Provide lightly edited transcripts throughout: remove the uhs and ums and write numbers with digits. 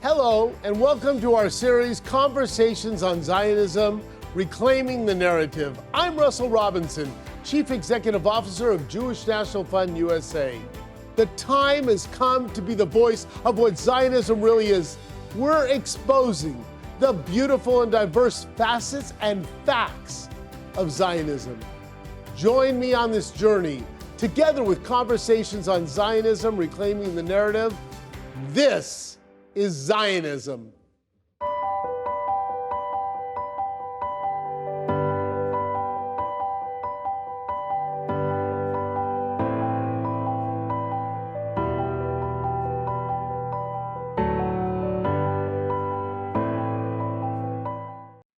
Hello, and welcome to our series, Conversations on Zionism, Reclaiming the Narrative. I'm Russell Robinson, Chief Executive Officer of Jewish National Fund USA. The time has come to be the voice of what Zionism really is. We're exposing the beautiful and diverse facets and facts of Zionism. Join me on this journey, together with Conversations on Zionism, Reclaiming the Narrative. This is Zionism.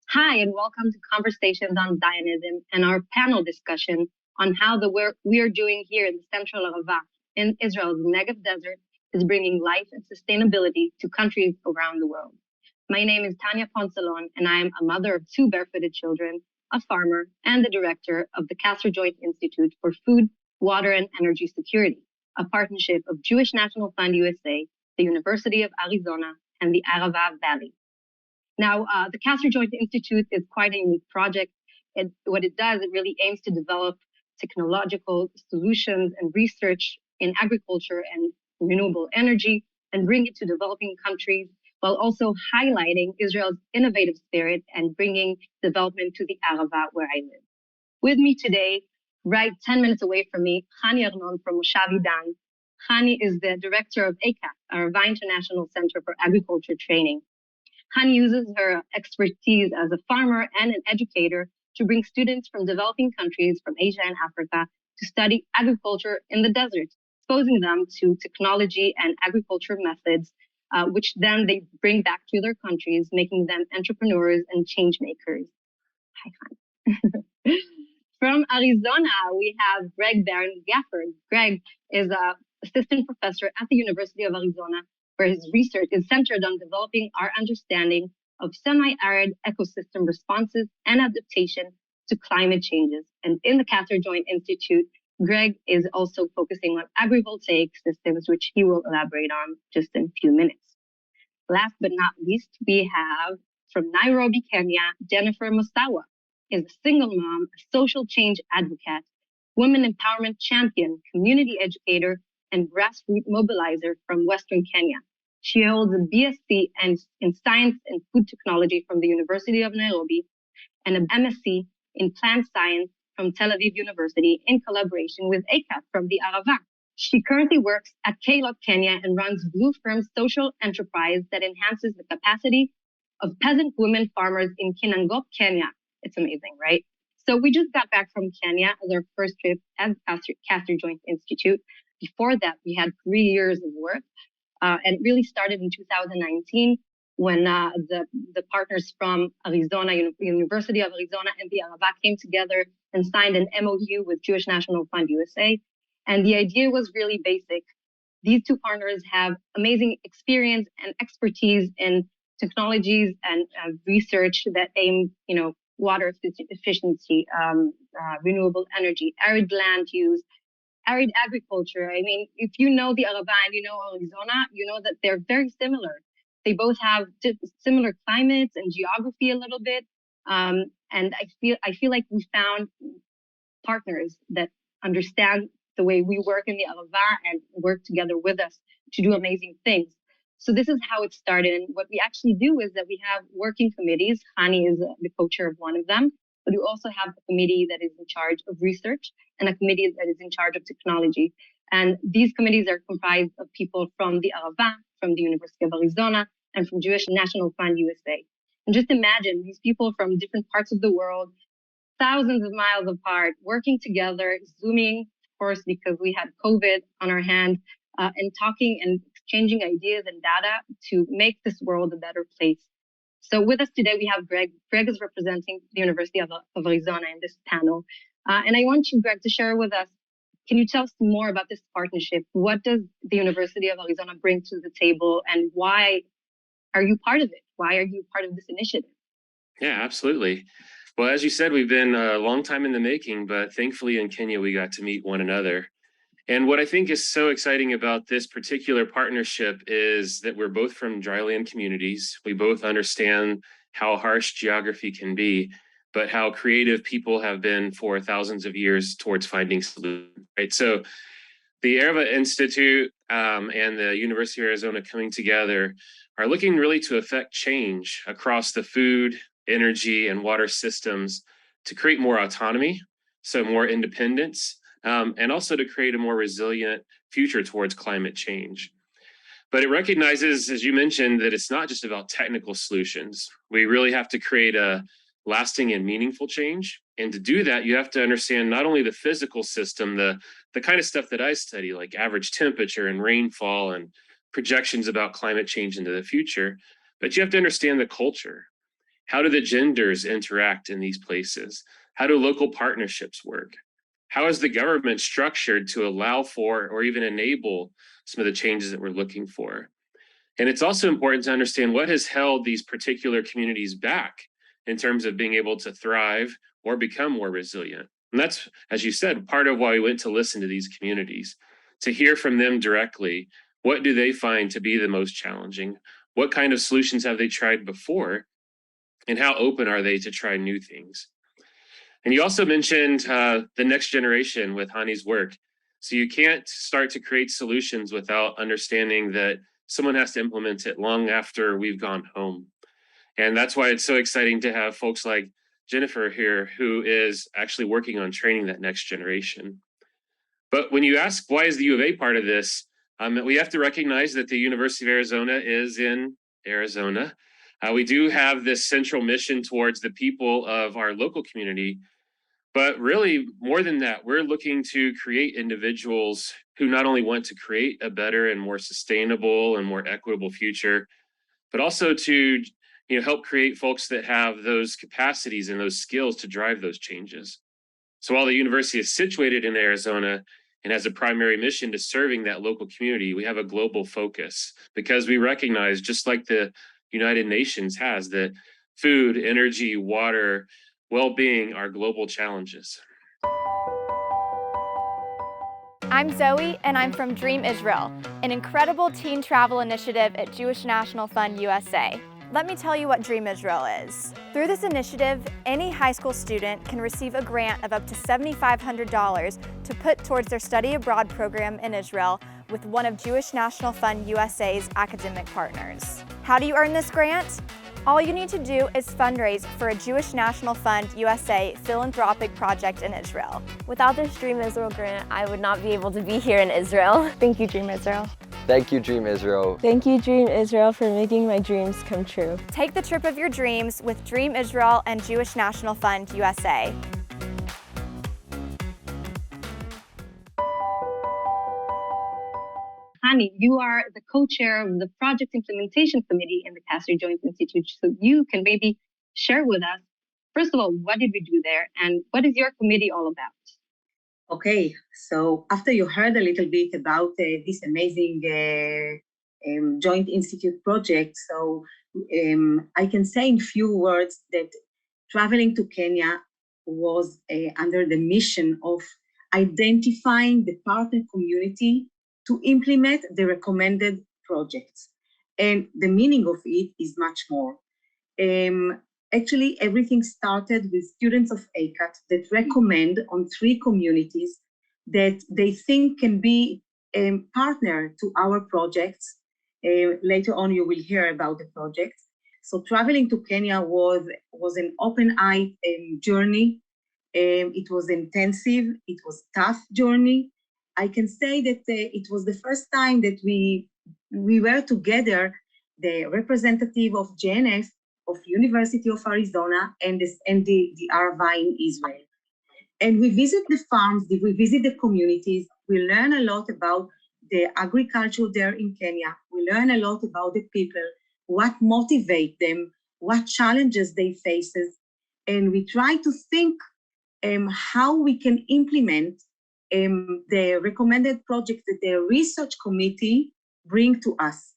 Hi, and welcome to Conversations on Zionism and our panel discussion on how the work we are doing here in the Central Arava in Israel's Negev Desert is bringing life and sustainability to countries around the world. My name is Tanya Ponsalon, and I am a mother of two barefooted children, a farmer, and the director of the Kasser Joint Institute for Food, Water, and Energy Security, a partnership of Jewish National Fund USA, the University of Arizona, and the Arava Valley. Now, the Kasser Joint Institute is quite a unique project. What it does, it really aims to develop technological solutions and research in agriculture and renewable energy and bring it to developing countries while also highlighting Israel's innovative spirit and bringing development to the Arava where I live. With me today, right 10 minutes away from me, Hani Arnon from Moshav Idan. Hani is the director of ACAT, Arava International Center for Agriculture Training. Hani uses her expertise as a farmer and an educator to bring students from developing countries from Asia and Africa to study agriculture in the desert, exposing them to technology and agriculture methods, which then they bring back to their countries, making them entrepreneurs and change makers. Hi, Hani. From Arizona, we have Greg Barron-Gafford. Greg is an assistant professor at the University of Arizona, where his research is centered on developing our understanding of semi-arid ecosystem responses and adaptation to climate changes. And in the Kasser Joint Institute, Greg is also focusing on agrivoltaic systems, which he will elaborate on just in a few minutes. Last but not least, we have from Nairobi, Kenya, Jennifer Musawa is a single mom, a social change advocate, women empowerment champion, community educator, and grassroots mobilizer from Western Kenya. She holds a BSc in Science and Food Technology from the University of Nairobi and an MSc in Plant Science from Tel Aviv University in collaboration with ACAT from the Arava. She currently works at Kalot Kenya and runs Blue Firm's social enterprise that enhances the capacity of peasant women farmers in Kinangop, Kenya. It's amazing, right? So we just got back from Kenya as our first trip as Kasser Joint Institute. Before that, we had 3 years of work, and it really started in 2019 when the partners from Arizona, University of Arizona, and the Arava came together and signed an MOU with Jewish National Fund USA. And the idea was really basic. These two partners have amazing experience and expertise in technologies and research that aim, water efficiency, renewable energy, arid land use, arid agriculture. I mean, if you know the Arava and you know Arizona, you know that they're very similar. They both have similar climates and geography a little bit. And I feel like we found partners that understand the way we work in the Arava and work together with us to do amazing things. So this is how it started. And what we actually do is that we have working committees. Hani is the co-chair of one of them. But we also have a committee that is in charge of research and a committee that is in charge of technology. And these committees are comprised of people from the Arava, from the University of Arizona, and from Jewish National Fund USA. And just imagine these people from different parts of the world, thousands of miles apart, working together, Zooming, of course, because we had COVID on our hands, and talking and exchanging ideas and data to make this world a better place. So with us today, we have Greg. Greg is representing the University of Arizona in this panel. And I want you, Greg, to share with us, can you tell us more about this partnership? What does the University of Arizona bring to the table, and why are you part of it? Why are you part of this initiative? Yeah, absolutely. Well, as you said, we've been a long time in the making, but thankfully in Kenya, we got to meet one another. And what I think is so exciting about this particular partnership is that we're both from dryland communities. We both understand how harsh geography can be, but how creative people have been for thousands of years towards finding solutions, right? So the Erva Institute and the University of Arizona coming together are looking really to affect change across the food, energy, and water systems to create more autonomy, so more independence, and also to create a more resilient future towards climate change. But it recognizes, as you mentioned, that it's not just about technical solutions. We really have to create a lasting and meaningful change. And to do that, you have to understand not only the physical system, the kind of stuff that I study, like average temperature and rainfall and projections about climate change into the future, but you have to understand the culture. How do the genders interact in these places? How do local partnerships work? How is the government structured to allow for or even enable some of the changes that we're looking for? And it's also important to understand what has held these particular communities back in terms of being able to thrive or become more resilient. And that's, as you said, part of why we went to listen to these communities, to hear from them directly. What do they find to be the most challenging? What kind of solutions have they tried before? And how open are they to try new things? And you also mentioned the next generation with Hani's work. So you can't start to create solutions without understanding that someone has to implement it long after we've gone home. And that's why it's so exciting to have folks like Jennifer here, who is actually working on training that next generation. But when you ask, why is the U of A part of this? We have to recognize that the University of Arizona is in Arizona. We do have this central mission towards the people of our local community. But really, more than that, we're looking to create individuals who not only want to create a better and more sustainable and more equitable future, but also to help create folks that have those capacities and those skills to drive those changes. So while the university is situated in Arizona and has a primary mission to serving that local community, we have a global focus because we recognize, just like the United Nations has, that food, energy, water, well-being are global challenges. I'm Zoe, and I'm from Dream Israel, an incredible teen travel initiative at Jewish National Fund USA. Let me tell you what Dream Israel is. Through this initiative, any high school student can receive a grant of up to $7,500 to put towards their study abroad program in Israel with one of Jewish National Fund USA's academic partners. How do you earn this grant? All you need to do is fundraise for a Jewish National Fund USA philanthropic project in Israel. Without this Dream Israel grant, I would not be able to be here in Israel. Thank you, Dream Israel. Thank you, Dream Israel. Thank you, Dream Israel, for making my dreams come true. Take the trip of your dreams with Dream Israel and Jewish National Fund USA. Hani, you are the co-chair of the Project Implementation Committee in the Kasser Joint Institute. So you can maybe share with us, first of all, what did we do there? And what is your committee all about? Okay, so after you heard a little bit about this amazing Joint Institute project, so I can say in few words that traveling to Kenya was under the mission of identifying the partner community to implement the recommended projects. And the meaning of it is much more. Actually, everything started with students of ACAT that recommend on 3 communities that they think can be a partner to our projects. Later on, you will hear about the project. So traveling to Kenya was an open-eye journey. It was intensive, it was tough journey. I can say that it was the first time that we were together, the representative of JNF, of University of Arizona, and the Arava in Israel. And we visit the farms, we visit the communities, we learn a lot about the agriculture there in Kenya. We learn a lot about the people, what motivates them, what challenges they face, and we try to think how we can implement the recommended project that the research committee bring to us.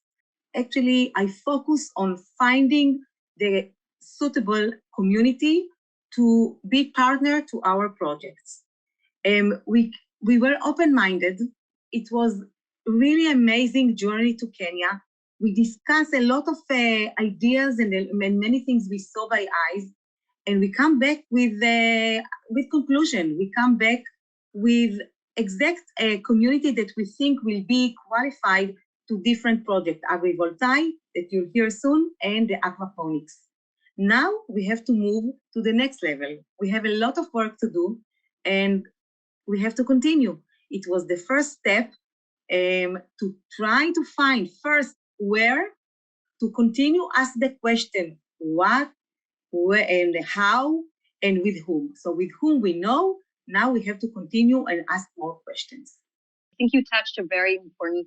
Actually, I focus on finding the suitable community to be partner to our projects. We were open-minded it was really amazing journey to Kenya. We discussed a lot of ideas and many things we saw by eyes, and we come back with conclusion. We come back with exact community that we think will be qualified to different projects, agrivoltaic, that you'll hear soon, and the aquaponics. Now we have to move to the next level. We have a lot of work to do, and we have to continue. It was the first step to try to find first where, to continue ask the question, what, where, and how, and with whom. So with whom we know, now we have to continue and ask more questions. I think you touched a very important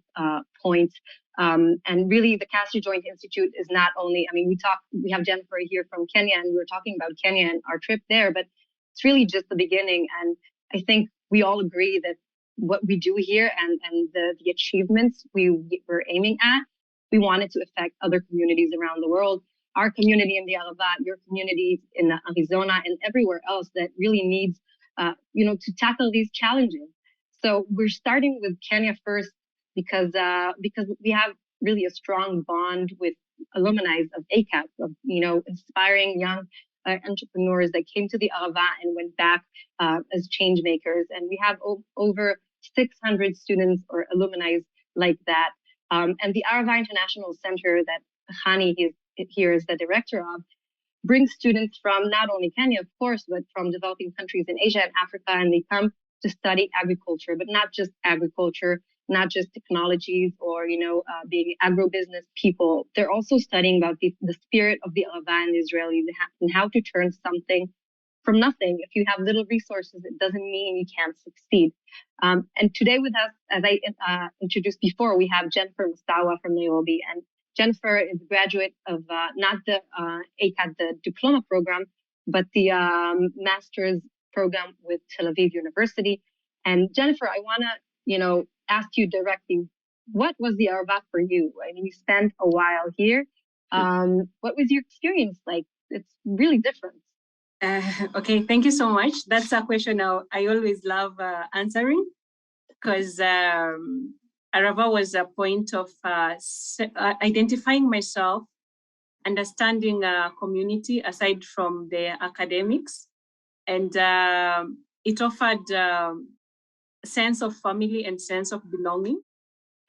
point. And really, the Kasser Joint Institute is not only, I mean, we have Jennifer here from Kenya, and we were talking about Kenya and our trip there, but it's really just the beginning. And I think we all agree that what we do here and the achievements we're aiming at, we want it to affect other communities around the world. Our community in the Arava, your community in Arizona, and everywhere else that really needs, to tackle these challenges. So we're starting with Kenya first because we have really a strong bond with alumni of ACAP, of inspiring young entrepreneurs that came to the Arava and went back as change makers. And we have over 600 students or alumni like that. And the Arava International Center that Hani is here as the director of brings students from not only Kenya, of course, but from developing countries in Asia and Africa, and they come to study agriculture, but not just agriculture, not just technologies or, being agro-business people. They're also studying about the spirit of the Arava and the Israelis and how to turn something from nothing. If you have little resources, it doesn't mean you can't succeed. And today with us, as I introduced before, we have Jennifer Mustawa from Nairobi. And Jennifer is a graduate of not the ACAD, the diploma program, but the master's program with Tel Aviv University. And Jennifer, I want to, ask you directly, what was the Arava for you? I mean, you spent a while here. What was your experience like? It's really different. Okay, thank you so much. That's a question I always love answering, because Arava was a point of identifying myself, understanding a community aside from the academics, and it offered sense of family and sense of belonging,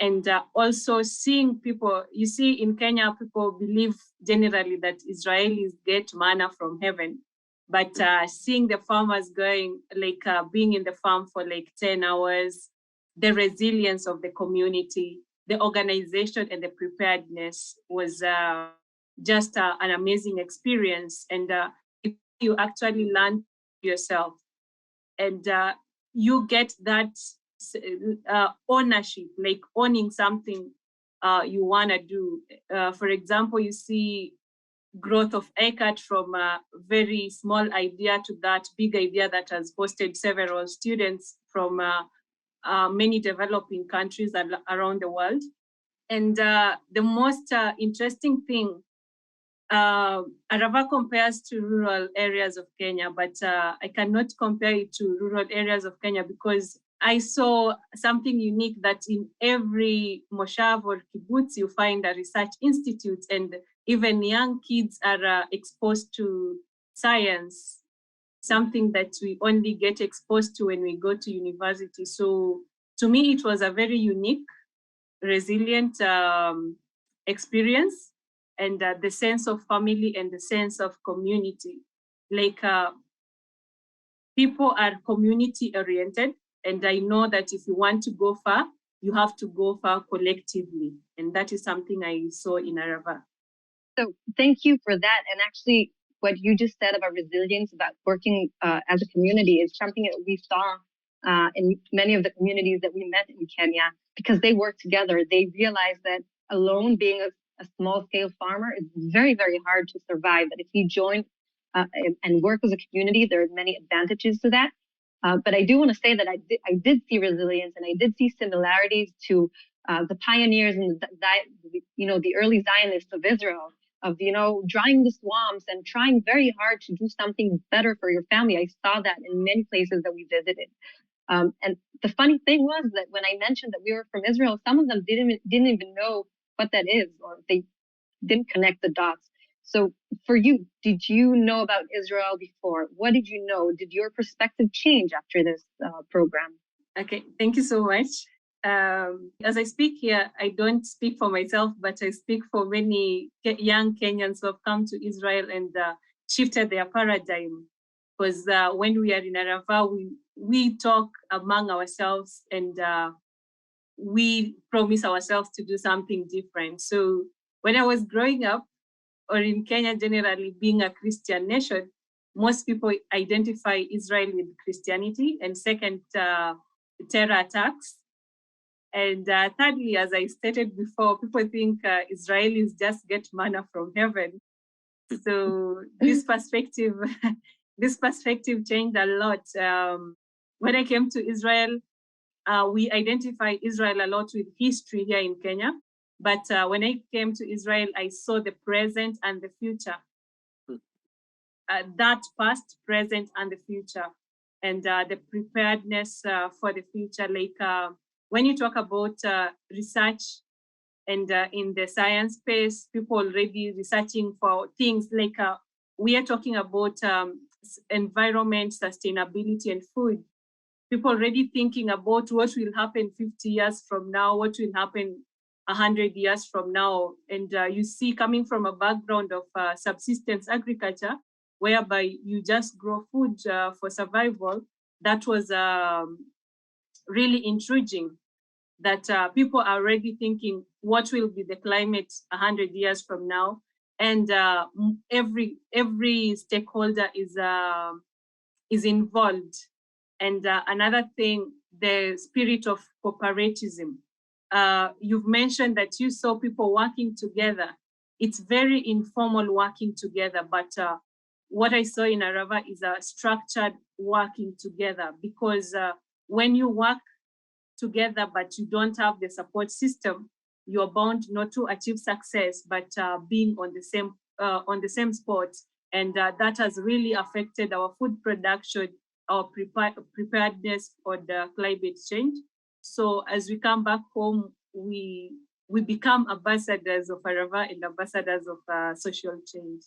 and also seeing people. You see, in Kenya, people believe generally that Israelis get manna from heaven, but seeing the farmers going, being in the farm for 10 hours, the resilience of the community, the organization and the preparedness was just an amazing experience. And you actually learn yourself, and you get that ownership, like owning something you want to do. For example, you see growth of ACAT from a very small idea to that big idea that has hosted several students from many developing countries around the world. And the most interesting thing, Arava compares to rural areas of Kenya, but I cannot compare it to rural areas of Kenya because I saw something unique, that in every moshav or kibbutz, you find a research institute, and even young kids are exposed to science, something that we only get exposed to when we go to university. So to me, it was a very unique, resilient experience, and the sense of family and the sense of community. People are community oriented, and I know that if you want to go far, you have to go far collectively. And that is something I saw in Arava. So thank you for that. And actually, what you just said about resilience, about working as a community, is something that we saw in many of the communities that we met in Kenya, because they work together. They realize that alone, being a small-scale farmer, is very, very hard to survive. That if you join and work as a community, there are many advantages to that. But I do want to say that I did see resilience, and I did see similarities to the pioneers and the early Zionists of Israel, of drying the swamps and trying very hard to do something better for your family. I saw that in many places that we visited. And the funny thing was that when I mentioned that we were from Israel, some of them didn't even know what that is, or they didn't connect the dots. So for you, did you know about Israel before? What did you know? Did your perspective change after this program? Okay, thank you so much. As I speak here, I don't speak for myself, but I speak for many young Kenyans who have come to Israel and shifted their paradigm. Because when we are in Arava, we talk among ourselves and we promise ourselves to do something different. So when I was growing up, or in Kenya generally being a Christian nation, most people identify Israel with Christianity, and second, terror attacks. And thirdly, as I stated before, people think Israelis just get manna from heaven. So this perspective, this perspective changed a lot. When I came to Israel, we identify Israel a lot with history here in Kenya. But when I came to Israel, I saw the present and the future. That past, present, and the future. And the preparedness for the future. Like when you talk about research and in the science space, people already researching for things like we are talking about environment, sustainability, and food. People already thinking about what will happen 50 years from now, what will happen 100 years from now. And you see, coming from a background of subsistence agriculture, whereby you just grow food for survival, that was really intriguing. That people are already thinking what will be the climate 100 years from now, and every stakeholder is involved. And another thing, the spirit of corporatism. You've mentioned that you saw people working together. It's very informal working together, but what I saw in Arava is a structured working together, because when you work together but you don't have the support system, you're bound not to achieve success, but being on the same spot. And that has really affected our food production, our preparedness for the climate change. So as we come back home, we become ambassadors of Arava and ambassadors of social change.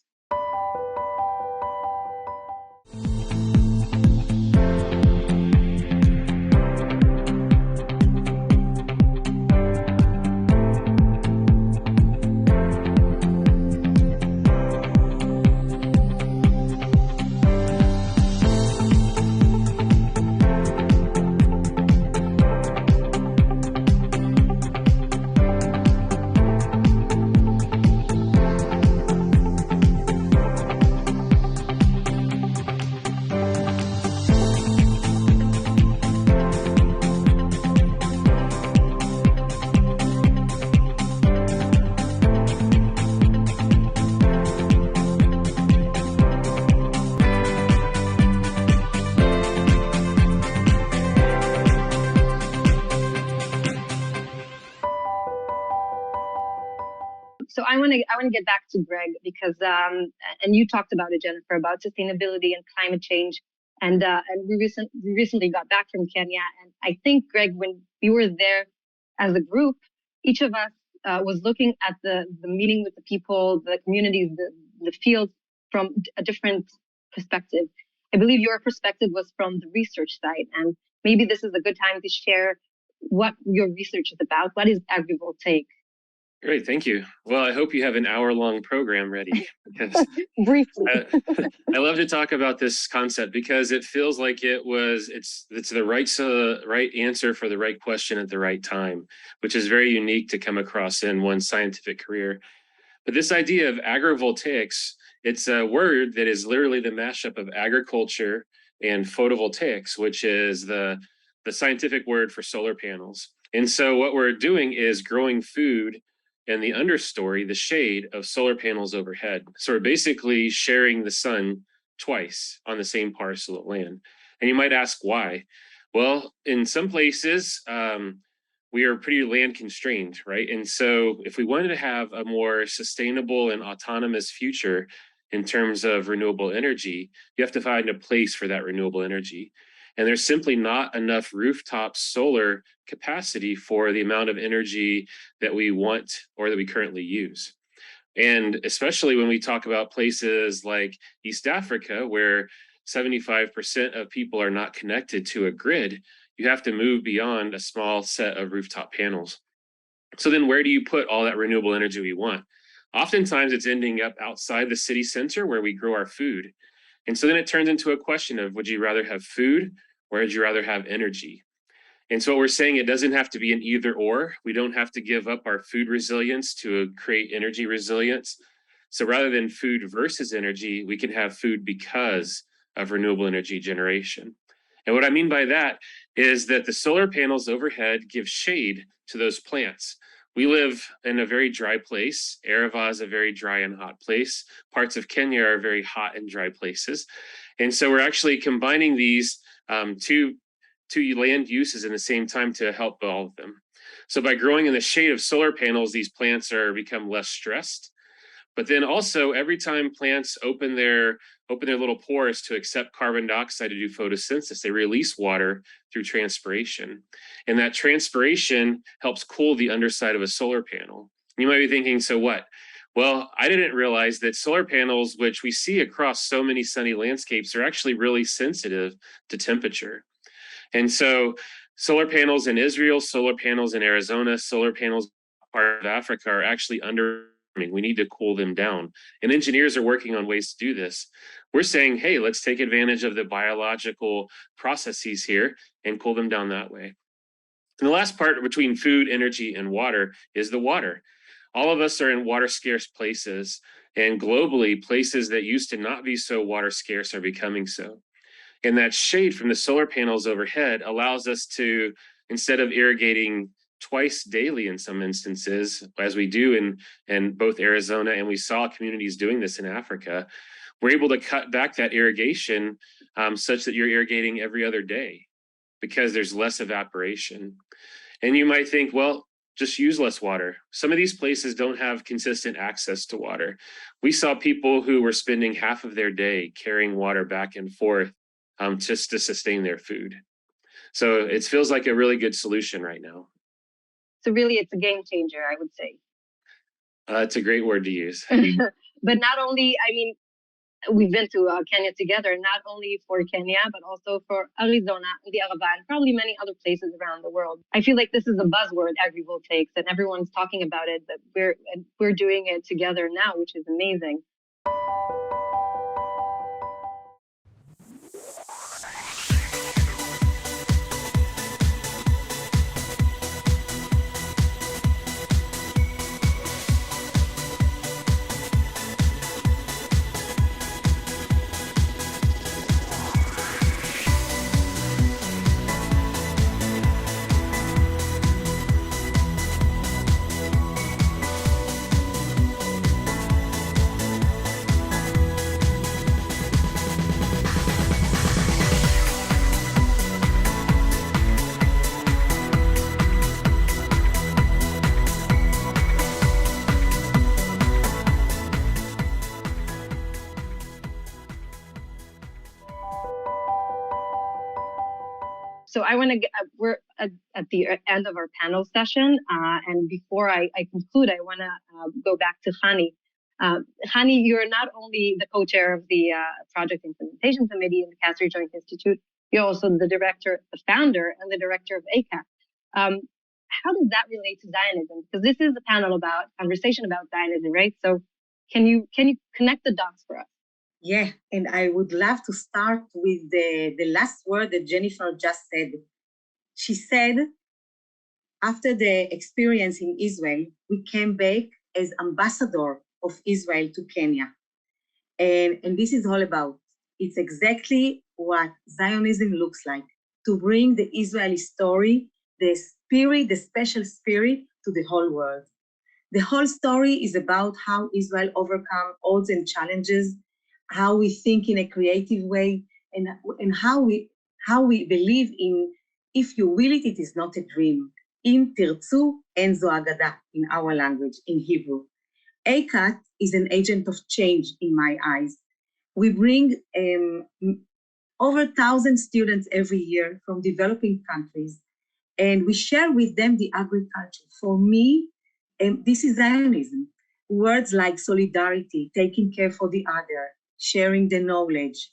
So I want to get back to Greg, because and you talked about it, Jennifer, about sustainability and climate change, and we recently got back from Kenya, and I think, Greg, when we were there as a group, each of us was looking at the meeting with the people, the communities, the fields from a different perspective. I believe your perspective was from the research side, and maybe this is a good time to share what your research is about. What is agrivoltaic? Great, thank you. Well, I hope you have an hour-long program ready, because briefly. I love to talk about this concept because it feels like it's the right answer for the right question at the right time, which is very unique to come across in one's scientific career. But this idea of agrivoltaics, it's a word that is literally the mashup of agriculture and photovoltaics, which is the scientific word for solar panels. And so what we're doing is growing food and the understory, the shade of solar panels overhead. So we're basically sharing the sun twice on the same parcel of land. And you might ask why? Well, in some places, we are pretty land constrained, right? And so if we wanted to have a more sustainable and autonomous future in terms of renewable energy, you have to find a place for that renewable energy. And there's simply not enough rooftop solar capacity for the amount of energy that we want or that we currently use. And especially when we talk about places like East Africa, where 75% of people are not connected to a grid, you have to move beyond a small set of rooftop panels. So then where do you put all that renewable energy we want? Oftentimes it's ending up outside the city center where we grow our food. And so then it turns into a question of, would you rather have food or would you rather have energy? And so what we're saying, it doesn't have to be an either or. We don't have to give up our food resilience to create energy resilience. So rather than food versus energy, we can have food because of renewable energy generation. And what I mean by that is that the solar panels overhead give shade to those plants. We live in a very dry place. Arava is a very dry and hot place. Parts of Kenya are very hot and dry places. And so we're actually combining these two land uses in the same time to help all of them. So by growing in the shade of solar panels, these plants become less stressed. But then also every time plants open their little pores to accept carbon dioxide to do photosynthesis, they release water through transpiration. And that transpiration helps cool the underside of a solar panel. You might be thinking, so what? Well, I didn't realize that solar panels, which we see across so many sunny landscapes, are actually really sensitive to temperature. And so solar panels in Israel, solar panels in Arizona, solar panels in part of Africa are actually we need to cool them down. And engineers are working on ways to do this. We're saying, hey, let's take advantage of the biological processes here and cool them down that way. And the last part between food, energy, and water is the water. All of us are in water scarce places, and globally, places that used to not be so water scarce are becoming so. And that shade from the solar panels overhead allows us to, instead of irrigating twice daily in some instances, as we do in both Arizona, and we saw communities doing this in Africa, we're able to cut back that irrigation such that you're irrigating every other day because there's less evaporation. And you might think, well, just use less water. Some of these places don't have consistent access to water. We saw people who were spending half of their day carrying water back and forth just to sustain their food. So it feels like a really good solution right now. So really, it's a game changer, I would say. It's a great word to use. But not only, I mean, we've been to Kenya together, not only for Kenya, but also for Arizona, the Arava, and probably many other places around the world. I feel like this is a buzzword everyone takes, and everyone's talking about it, but we're doing it together now, which is amazing. So I want to get, we're at the end of our panel session. And before I conclude, I want to go back to Hani. Hani, you're not only the co-chair of the Project Implementation Committee in the Kasser Joint Institute, you're also the director, the founder, and the director of ACAT. How does that relate to Zionism? Because this is a panel conversation about Zionism, right? So can you connect the dots for us? Yeah, and I would love to start with the last word that Jennifer just said. She said, after the experience in Israel, we came back as ambassador of Israel to Kenya. And this is all about, it's exactly what Zionism looks like, to bring the Israeli story, the spirit, the special spirit to the whole world. The whole story is about how Israel overcome odds and challenges, how we think in a creative way, and how we believe in, if you will it, it is not a dream. Im tirtzu en zo agada in our language, in Hebrew. ACAT is an agent of change in my eyes. We bring over 1,000 students every year from developing countries, and we share with them the agriculture. For me, this is Zionism. Words like solidarity, taking care for the other, sharing the knowledge,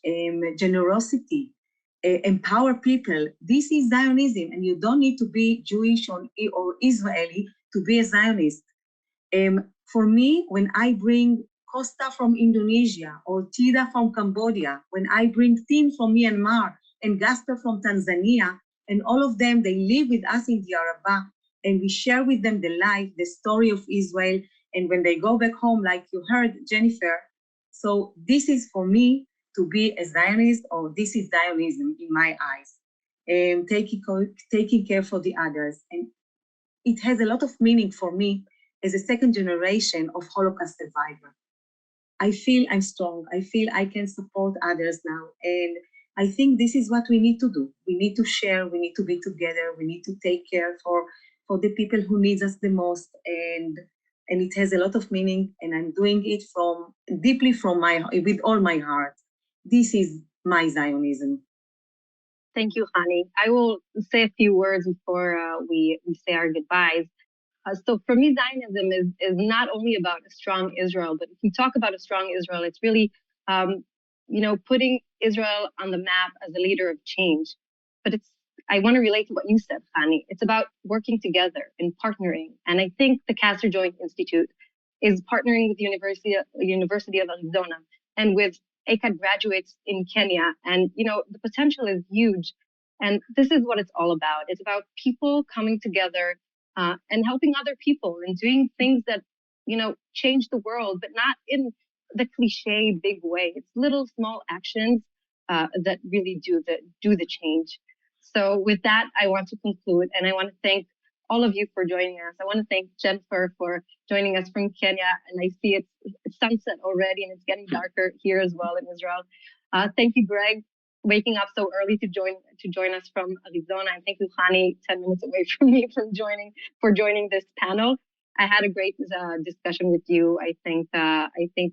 generosity, empower people. This is Zionism, and you don't need to be Jewish or Israeli to be a Zionist. For me, when I bring Costa from Indonesia or Tida from Cambodia, when I bring Tim from Myanmar and Gasper from Tanzania, and all of them, they live with us in the Araba, and we share with them the life, the story of Israel, and when they go back home, like you heard, Jennifer, so this is for me to be a Zionist, or this is Zionism in my eyes, taking care for the others. And it has a lot of meaning for me as a second generation of Holocaust survivor. I feel I'm strong. I feel I can support others now. And I think this is what we need to do. We need to share. We need to be together. We need to take care for the people who need us the most. And it has a lot of meaning. And I'm doing it deeply with all my heart. This is my Zionism. Thank you, Hani. I will say a few words before we say our goodbyes. So for me, Zionism is not only about a strong Israel, but if we talk about a strong Israel, it's really, putting Israel on the map as a leader of change. But I want to relate to what you said, Hani. It's about working together and partnering. And I think the Kasser Joint Institute is partnering with the University of Arizona and with ACAD graduates in Kenya. And, the potential is huge. And this is what it's all about. It's about people coming together and helping other people and doing things that, change the world, but not in the cliche big way. It's little small actions that really do the change. So with that, I want to conclude, and I want to thank all of you for joining us. I want to thank Jennifer for joining us from Kenya, and I see it's sunset already, and it's getting darker here as well in Israel. Thank you, Greg, waking up so early to join us from Arizona, and thank you, Hani, 10 minutes away from me for joining this panel. I had a great discussion with you. I think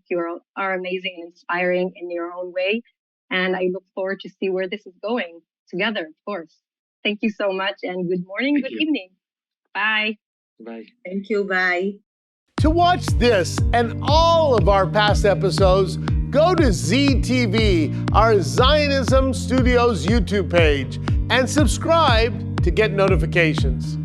you are amazing and inspiring in your own way, and I look forward to see where this is going together, of course. Thank you so much, and good morning, good evening. Bye. Bye. Thank you. Bye. To watch this and all of our past episodes, go to ZTV, our Zionism Studios YouTube page, and subscribe to get notifications.